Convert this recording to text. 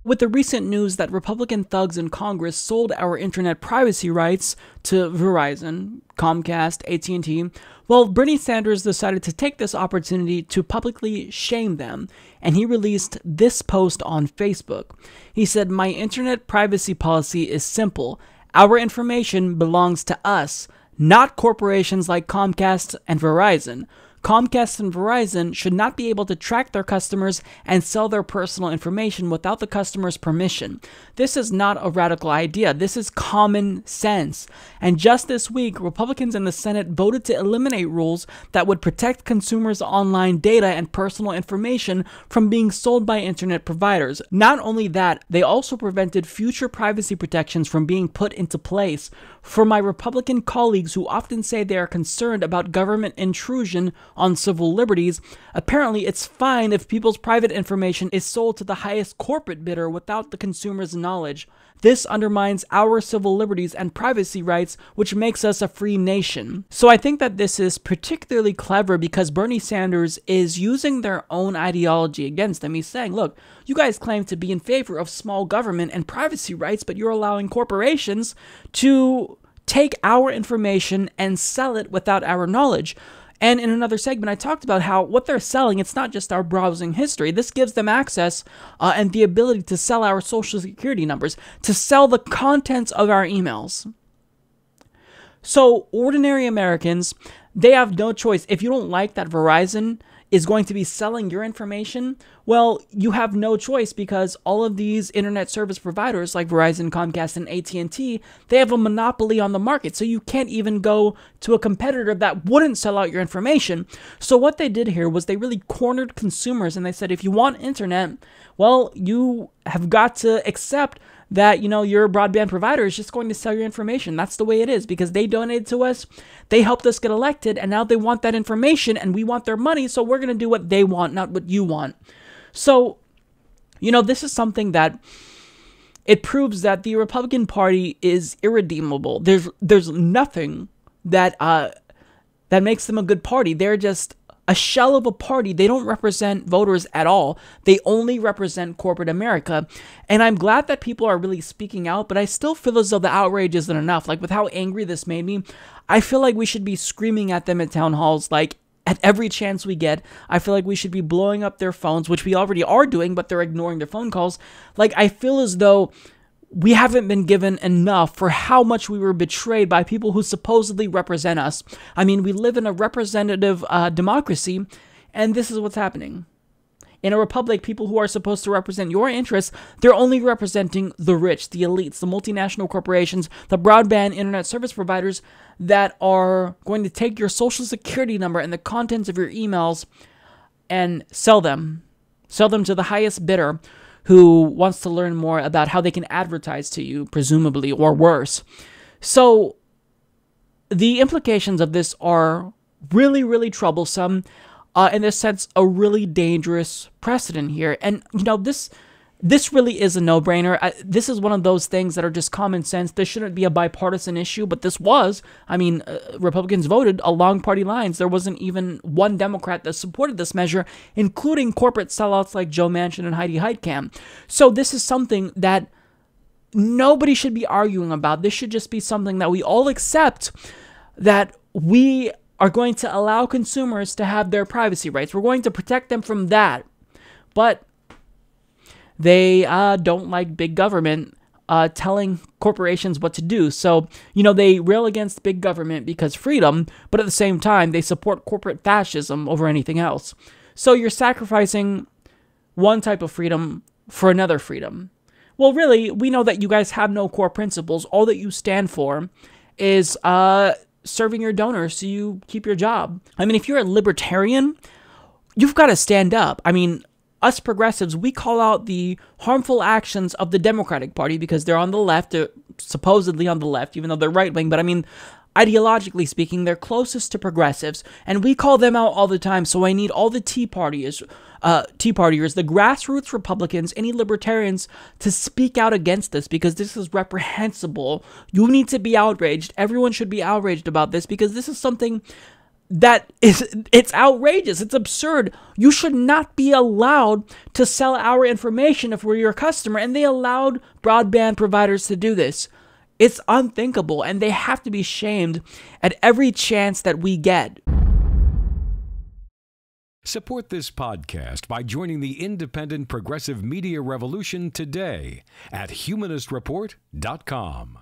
With the recent news that Republican thugs in Congress sold our internet privacy rights to Verizon, Comcast, AT&T, well, Bernie Sanders decided to take this opportunity to publicly shame them, and he released this post on Facebook. He said, "My internet privacy policy is simple. Our information belongs to us, not corporations like Comcast and Verizon. Comcast and Verizon should not be able to track their customers and sell their personal information without the customer's permission. This is not a radical idea. This is common sense." And just this week, Republicans in the Senate voted to eliminate rules that would protect consumers' online data and personal information from being sold by internet providers. Not only that, they also prevented future privacy protections from being put into place. For my Republican colleagues who often say they are concerned about government intrusion on civil liberties, apparently it's fine if people's private information is sold to the highest corporate bidder without the consumer's knowledge. This undermines our civil liberties and privacy rights, which makes us a free nation. So I think that this is particularly clever because Bernie Sanders is using their own ideology against them. He's saying, look, you guys claim to be in favor of small government and privacy rights, but you're allowing corporations to take our information and sell it without our knowledge. And in another segment, I talked about how what they're selling, it's not just our browsing history. This gives them access and the ability to sell our social security numbers, to sell the contents of our emails. So ordinary Americans, they have no choice. If you don't like that Verizon is going to be selling your information, well, you have no choice because all of these internet service providers like Verizon, Comcast, and AT&T, they have a monopoly on the market. So you can't even go to a competitor that wouldn't sell out your information. So what they did here was they really cornered consumers and they said, if you want internet, well, you have got to accept that, your broadband provider is just going to sell your information. That's the way it is because they donated to us, they helped us get elected, and now they want that information and we want their money, so we're going to do what they want, not what you want. So, this is something that it proves that the Republican Party is irredeemable. There's nothing that makes them a good party. They're just a shell of a party. They don't represent voters at all. They only represent corporate America. And I'm glad that people are really speaking out, but I still feel as though the outrage isn't enough. Like with how angry this made me, I feel like we should be screaming at them at town halls, like at every chance we get. I feel like we should be blowing up their phones, which we already are doing, but they're ignoring their phone calls. Like I feel as though we haven't been given enough for how much we were betrayed by people who supposedly represent us. I mean, we live in a representative democracy, and this is what's happening. In a republic, people who are supposed to represent your interests, they're only representing the rich, the elites, the multinational corporations, the broadband internet service providers that are going to take your social security number and the contents of your emails and sell them. Sell them to the highest bidder who wants to learn more about how they can advertise to you, presumably, or worse. So the implications of this are really, really troublesome. In this sense, a really dangerous precedent here. And, this really is a no-brainer. This is one of those things that are just common sense. This shouldn't be a bipartisan issue, but this was. I mean, Republicans voted along party lines. There wasn't even one Democrat that supported this measure, including corporate sellouts like Joe Manchin and Heidi Heitkamp. So this is something that nobody should be arguing about. This should just be something that we all accept, that we are going to allow consumers to have their privacy rights. We're going to protect them from that. But they don't like big government telling corporations what to do. So, they rail against big government because freedom, but at the same time, they support corporate fascism over anything else. So you're sacrificing one type of freedom for another freedom. Well, really, we know that you guys have no core principles. All that you stand for is serving your donors so you keep your job. I mean, if you're a libertarian, you've got to stand up. I mean, us progressives, we call out the harmful actions of the Democratic Party because they're on the left, they're supposedly on the left, even though they're right-wing. But I mean, ideologically speaking, they're closest to progressives, and we call them out all the time. So I need all the Tea Partiers, the grassroots Republicans, any libertarians to speak out against this because this is reprehensible. You need to be outraged. Everyone should be outraged about this because this is something it's outrageous. It's absurd. You should not be allowed to sell our information if we're your customer. And they allowed broadband providers to do this. It's unthinkable, and they have to be shamed at every chance that we get. Support this podcast by joining the independent progressive media revolution today at humanistreport.com.